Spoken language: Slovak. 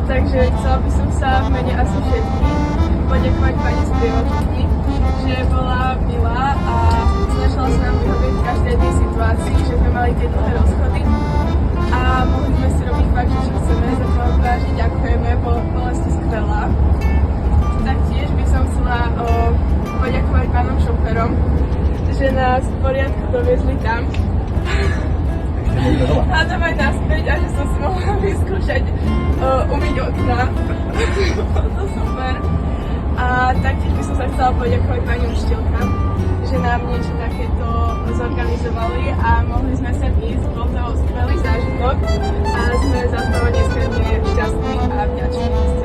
Takže chcela by som sa v mene asi všetkých poďakovať pani sprievodkyni, že bola milá a snažila sa nám vyhovieť v každej tej situácii, že sme mali tie dlhé rozchody a mohli sme si robiť fakt, čo chceme, za to vám vážne ďakujeme, bola ste skvelá. Taktiež by som chcela poďakovať pánom šoférom, že nás v poriadku doviezli tam. A tam aj naspäť a že som si mohla vyskúšať umyť okna. Bolo to super. A taktiež by som sa chcela poďakovať pani učiteľkám, že nám niečo takéto zorganizovali a mohli sme sa ísť. Bol to skvelý zážitok a sme za to nesmierne šťastní a vďační.